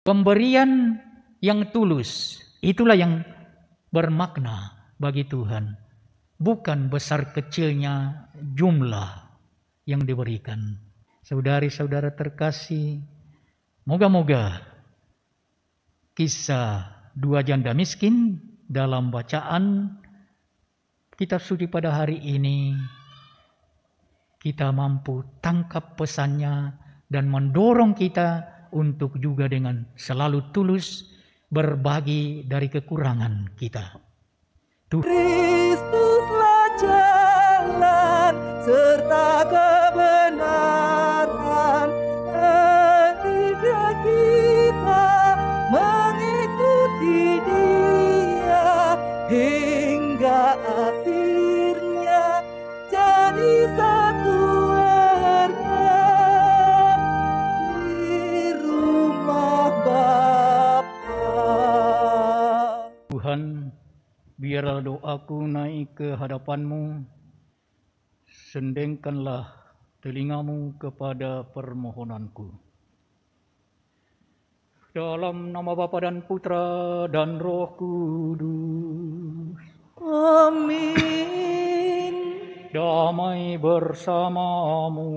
Pemberian yang tulus, itulah yang bermakna bagi Tuhan. Bukan besar kecilnya jumlah yang diberikan. Saudari-saudara terkasih, moga-moga kisah dua janda miskin dalam bacaan kitab suci pada hari ini kita mampu tangkap pesannya dan mendorong kita untuk juga dengan selalu tulus berbagi dari kekurangan kita. Kristuslah jalan serta kebenaran, hendaknya kita mengikuti Dia hingga akhirnya jadi satu warga di rumah Bapa. Tuhan, biarlah doaku naik ke hadapan-Mu, sendengkanlah telinga-Mu kepada permohonanku. Dalam nama Bapa dan Putra dan Roh Kudus. Amin. Damai bersamamu.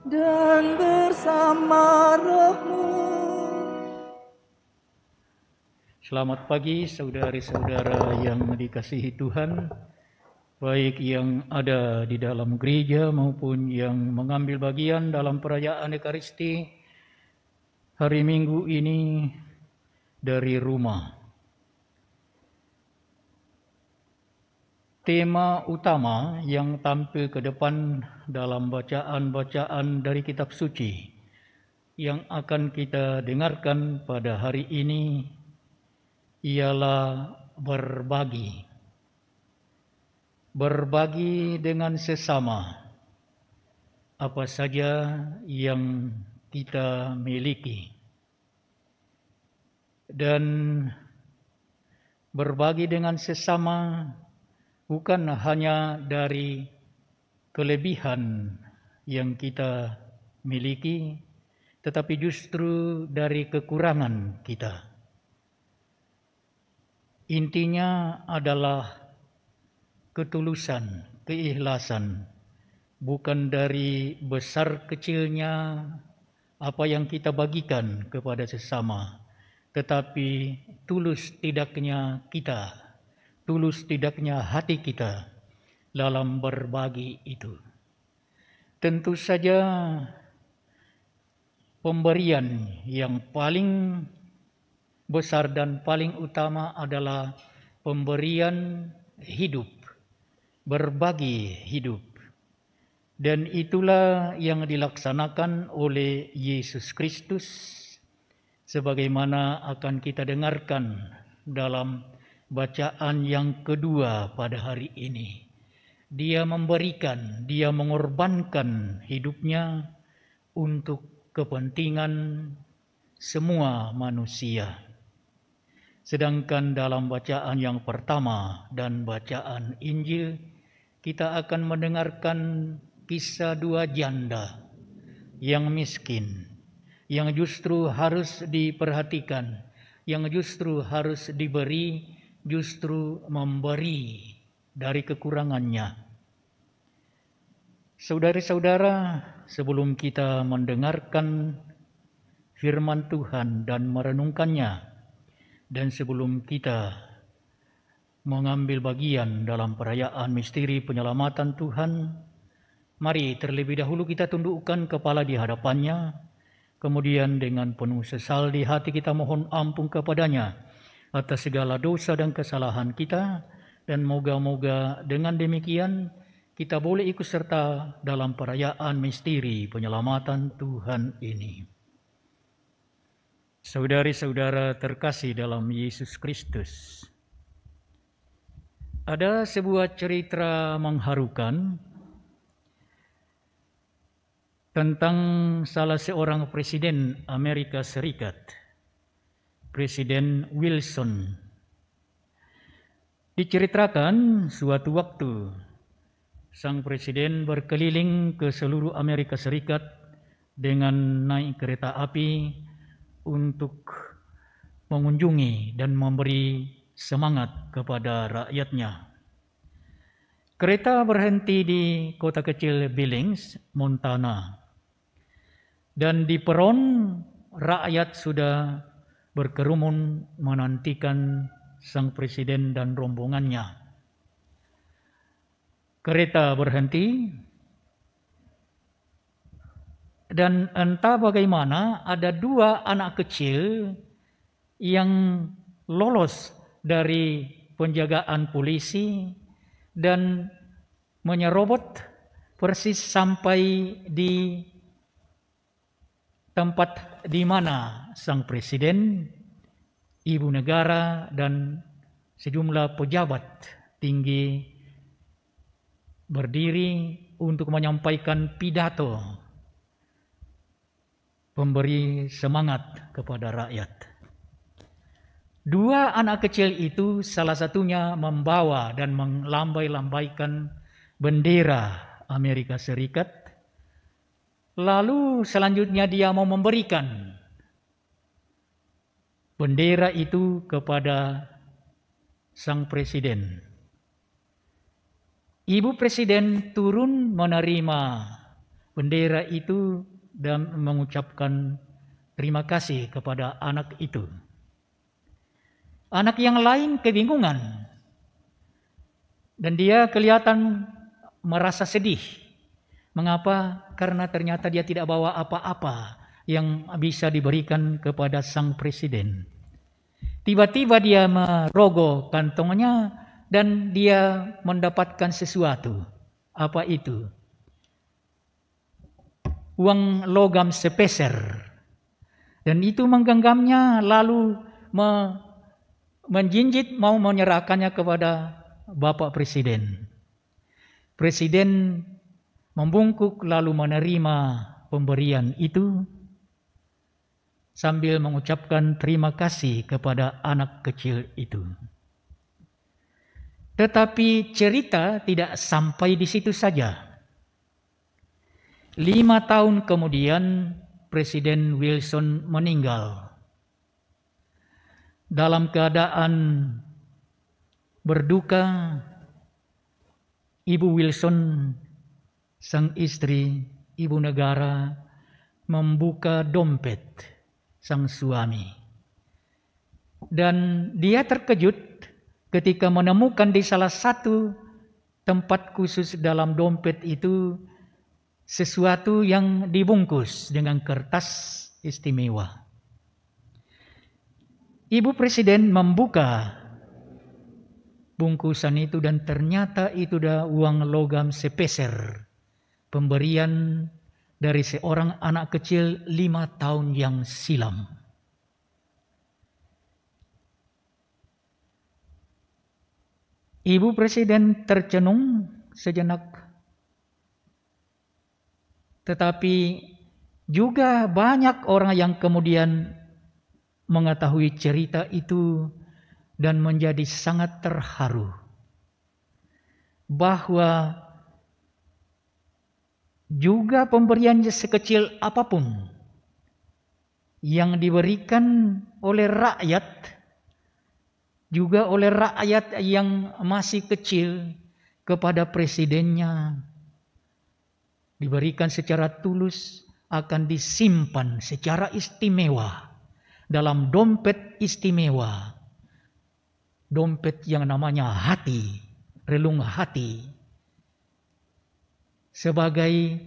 Dan bersama rohmu. Selamat pagi saudari-saudara yang dikasihi Tuhan, baik yang ada di dalam gereja maupun yang mengambil bagian dalam perayaan Ekaristi hari Minggu ini dari rumah. Tema utama yang tampil ke depan dalam bacaan-bacaan dari kitab suci yang akan kita dengarkan pada hari ini ialah berbagi. Berbagi dengan sesama apa saja yang kita miliki. Dan berbagi dengan sesama bukan hanya dari kelebihan yang kita miliki, tetapi justru dari kekurangan kita. Intinya adalah ketulusan, keikhlasan, bukan dari besar kecilnya apa yang kita bagikan kepada sesama, tetapi tulus tidaknya kita, tulus tidaknya hati kita dalam berbagi itu. Tentu saja pemberian yang paling besar dan paling utama adalah pemberian hidup, berbagi hidup. Dan itulah yang dilaksanakan oleh Yesus Kristus sebagaimana akan kita dengarkan dalam bacaan yang kedua pada hari ini. Dia memberikan, dia mengorbankan hidupnya untuk kepentingan semua manusia. Sedangkan dalam bacaan yang pertama dan bacaan Injil, kita akan mendengarkan kisah dua janda yang miskin, yang justru harus diperhatikan, yang justru harus diberi, justru memberi dari kekurangannya. Saudara-saudara, sebelum kita mendengarkan firman Tuhan dan merenungkannya, dan sebelum kita mengambil bagian dalam perayaan misteri penyelamatan Tuhan, mari terlebih dahulu kita tundukkan kepala di hadapannya, kemudian dengan penuh sesal di hati kita mohon ampun kepadanya atas segala dosa dan kesalahan kita, dan moga-moga dengan demikian kita boleh ikut serta dalam perayaan misteri penyelamatan Tuhan ini. Saudari-saudara terkasih dalam Yesus Kristus, ada sebuah cerita mengharukan tentang salah seorang presiden Amerika Serikat, Presiden Wilson. Diceritakan suatu waktu sang presiden berkeliling ke seluruh Amerika Serikat dengan naik kereta api untuk mengunjungi dan memberi semangat kepada rakyatnya. Kereta berhenti di kota kecil Billings, Montana. Dan di peron rakyat sudah berkerumun menantikan sang presiden dan rombongannya. Kereta berhenti dan entah bagaimana ada 2 anak kecil yang lolos dari penjagaan polisi dan menyerobot persis sampai di tempat di mana sang presiden, ibu negara, dan sejumlah pejabat tinggi berdiri untuk menyampaikan pidato pemberi semangat kepada rakyat. 2 anak kecil itu salah satunya membawa dan melambai-lambaikan bendera Amerika Serikat. Lalu selanjutnya dia mau memberikan bendera itu kepada sang presiden. Ibu presiden turun menerima bendera itu dan mengucapkan terima kasih kepada anak itu. Anak yang lain kebingungan dan dia kelihatan merasa sedih. Mengapa? Karena ternyata dia tidak bawa apa-apa yang bisa diberikan kepada sang presiden. Tiba-tiba dia merogoh kantongnya dan dia mendapatkan sesuatu. Apa itu? Uang logam sepeser. Dan itu menggenggamnya lalu menjinjit mau menyerahkannya kepada Bapak Presiden. Presiden membungkuk lalu menerima pemberian itu sambil mengucapkan terima kasih kepada anak kecil itu. Tetapi cerita tidak sampai di situ saja. 5 tahun kemudian Presiden Wilson meninggal. Dalam keadaan berduka, Ibu Wilson, sang istri, ibu negara, membuka dompet sang suami. Dan dia terkejut ketika menemukan di salah satu tempat khusus dalam dompet itu sesuatu yang dibungkus dengan kertas istimewa. Ibu Presiden membuka bungkusan itu dan ternyata itu adalah uang logam sepeser. Pemberian dari seorang anak kecil 5 tahun yang silam. Ibu Presiden tercenung sejenak. Tetapi juga banyak orang yang kemudian mengetahui cerita itu dan menjadi sangat terharu bahwa juga pemberian sekecil apapun yang diberikan oleh rakyat, juga oleh rakyat yang masih kecil kepada presidennya, diberikan secara tulus, akan disimpan secara istimewa dalam dompet istimewa, dompet yang namanya hati, relung hati, sebagai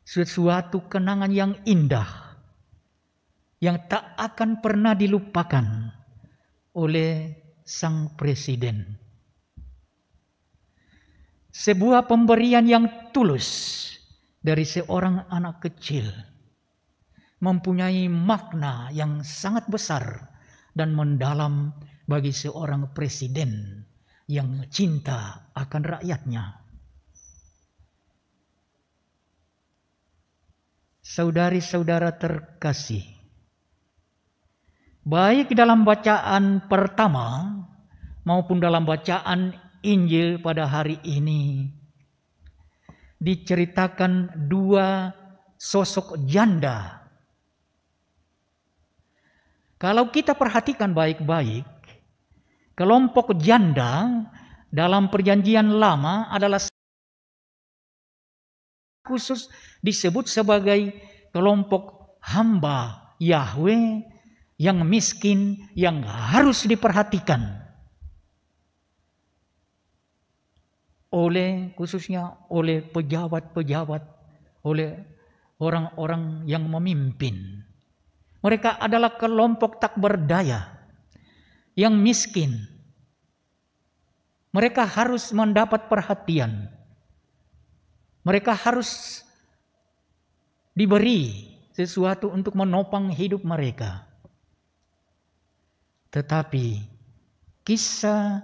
sesuatu kenangan yang indah yang tak akan pernah dilupakan oleh sang presiden. Sebuah pemberian yang tulus dari seorang anak kecil mempunyai makna yang sangat besar dan mendalam bagi seorang presiden yang cinta akan rakyatnya. Saudari-saudara terkasih, baik dalam bacaan pertama maupun dalam bacaan Injil pada hari ini, diceritakan 2 sosok janda. Kalau kita perhatikan baik-baik, kelompok janda dalam perjanjian lama adalah khusus disebut sebagai kelompok hamba Yahweh yang miskin, yang harus diperhatikan khususnya oleh pejabat-pejabat, oleh orang-orang yang memimpin. Mereka adalah kelompok tak berdaya, yang miskin. Mereka harus mendapat perhatian. Mereka harus diberi sesuatu untuk menopang hidup mereka. Tetapi kisah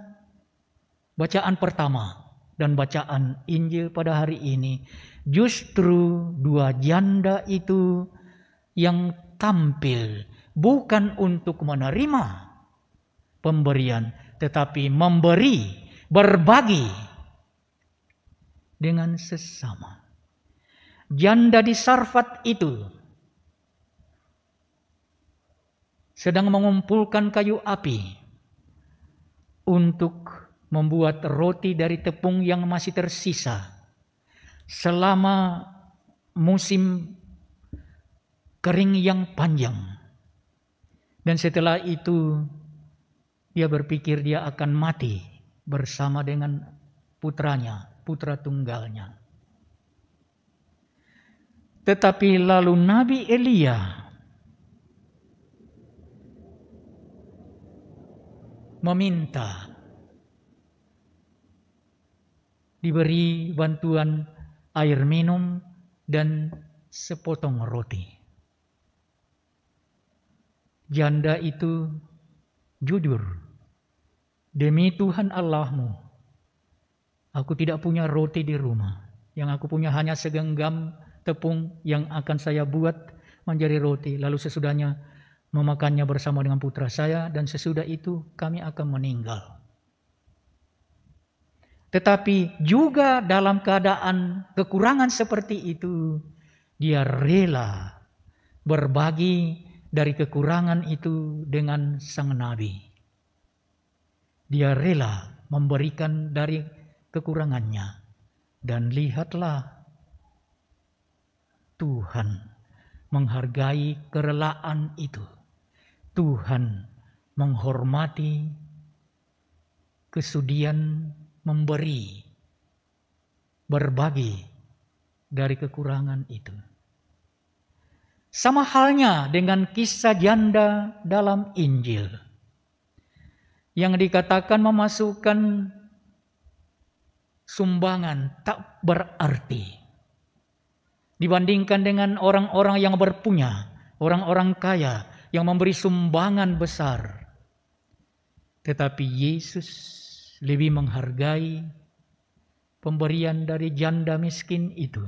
bacaan pertama dan bacaan Injil pada hari ini justru dua janda itu yang tampil bukan untuk menerima pemberian, tetapi memberi, berbagi dengan sesama. Janda di Sarfat itu sedang mengumpulkan kayu api untuk membuat roti dari tepung yang masih tersisa selama musim kering yang panjang. Dan setelah itu dia berpikir dia akan mati bersama dengan putranya, putra tunggalnya. Tetapi lalu Nabi Elia meminta diberi bantuan air minum dan sepotong roti. Janda itu jujur, demi Tuhan Allahmu, aku tidak punya roti di rumah. Yang aku punya hanya segenggam tepung yang akan saya buat menjadi roti. Lalu sesudahnya memakannya bersama dengan putra saya, dan sesudah itu kami akan meninggal. Tetapi juga dalam keadaan kekurangan seperti itu, dia rela berbagi dari kekurangan itu dengan sang nabi. Dia rela memberikan dari kekurangannya. Dan lihatlah, Tuhan menghargai kerelaan itu. Tuhan menghormati kesudian memberi, berbagi dari kekurangan itu. Sama halnya dengan kisah janda dalam Injil yang dikatakan memasukkan sumbangan tak berarti dibandingkan dengan orang-orang yang berpunya, orang-orang kaya yang memberi sumbangan besar. Tetapi Yesus lebih menghargai pemberian dari janda miskin itu.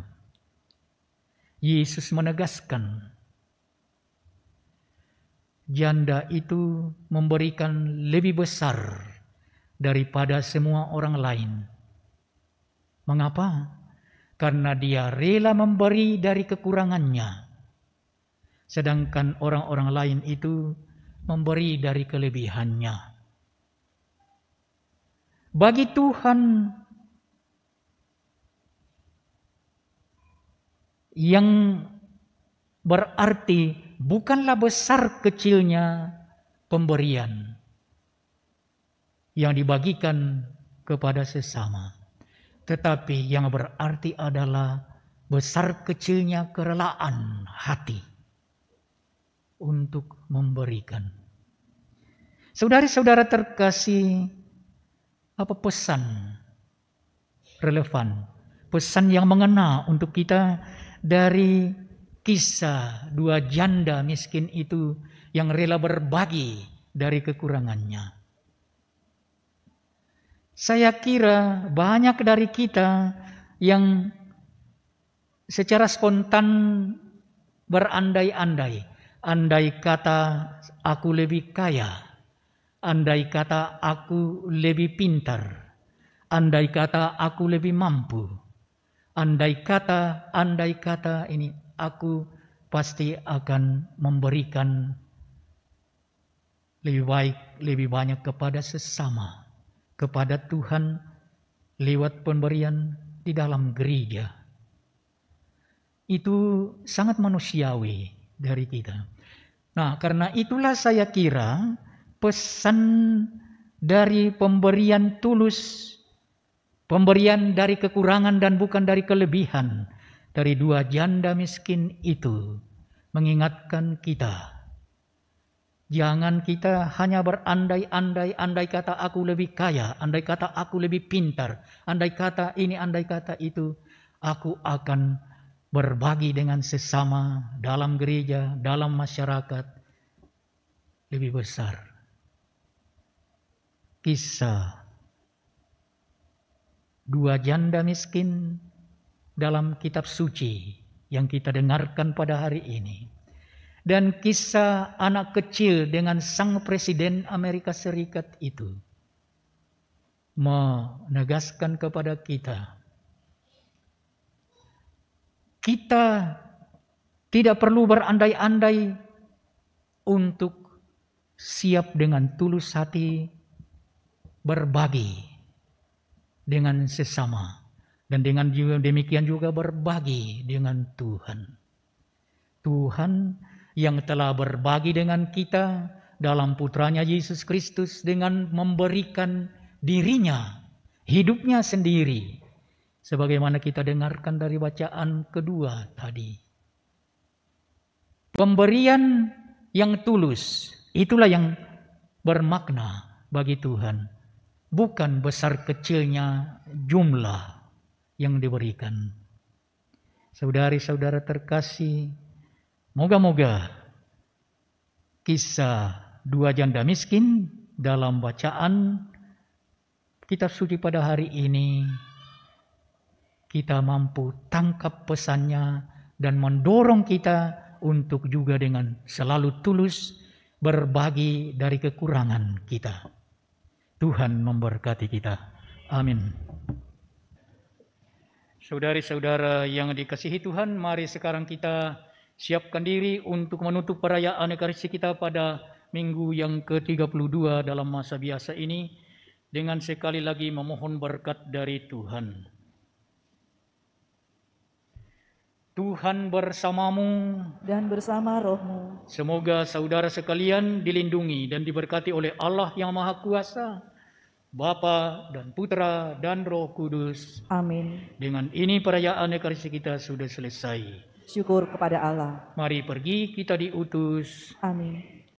Yesus menegaskan, janda itu memberikan lebih besar daripada semua orang lain. Mengapa? Karena dia rela memberi dari kekurangannya. Sedangkan orang-orang lain itu memberi dari kelebihannya. Bagi Tuhan yang berarti bukanlah besar kecilnya pemberian yang dibagikan kepada sesama, tetapi yang berarti adalah besar kecilnya kerelaan hati untuk memberikan. Saudara-saudara terkasih, apa pesan relevan, pesan yang mengena untuk kita dari kisah dua janda miskin itu yang rela berbagi dari kekurangannya? Saya kira banyak dari kita yang secara spontan berandai-andai. Andai kata aku lebih kaya, andai kata aku lebih pintar, andai kata aku lebih mampu, andai kata ini, aku pasti akan memberikan lebih baik, lebih banyak kepada sesama, kepada Tuhan lewat pemberian di dalam gereja. Itu sangat manusiawi dari kita. Nah, karena itulah saya kira pesan dari pemberian tulus, pemberian dari kekurangan dan bukan dari kelebihan dari dua janda miskin itu mengingatkan kita. Jangan kita hanya berandai-andai, andai kata aku lebih kaya, andai kata aku lebih pintar, andai kata ini, andai kata itu. Aku akan berbagi dengan sesama dalam gereja, dalam masyarakat lebih besar. Kisah dua janda miskin dalam kitab suci yang kita dengarkan pada hari ini. Dan kisah anak kecil dengan sang presiden Amerika Serikat itu menegaskan kepada kita, kita tidak perlu berandai-andai untuk siap dengan tulus hati berbagi dengan sesama. Dan dengan demikian juga berbagi dengan Tuhan. Tuhan yang telah berbagi dengan kita dalam putranya Yesus Kristus dengan memberikan dirinya, hidupnya sendiri. Sebagaimana kita dengarkan dari bacaan kedua tadi. Pemberian yang tulus, itulah yang bermakna bagi Tuhan. Bukan besar kecilnya jumlah yang diberikan. Saudari-saudara terkasih, moga-moga kisah dua janda miskin dalam bacaan kitab suci pada hari ini kita mampu tangkap pesannya dan mendorong kita untuk juga dengan selalu tulus berbagi dari kekurangan kita. Tuhan memberkati kita. Amin. Saudari-saudara yang dikasihi Tuhan, mari sekarang kita siapkan diri untuk menutup perayaan Ekaristi kita pada minggu yang ke-32 dalam masa biasa ini dengan sekali lagi memohon berkat dari Tuhan. Tuhan bersamamu dan bersama rohmu. Semoga saudara sekalian dilindungi dan diberkati oleh Allah yang Maha Kuasa, Bapa dan Putra dan Roh Kudus. Amin. Dengan ini perayaan Ekaristi kita sudah selesai. Syukur kepada Allah. Mari pergi, kita diutus. Amin.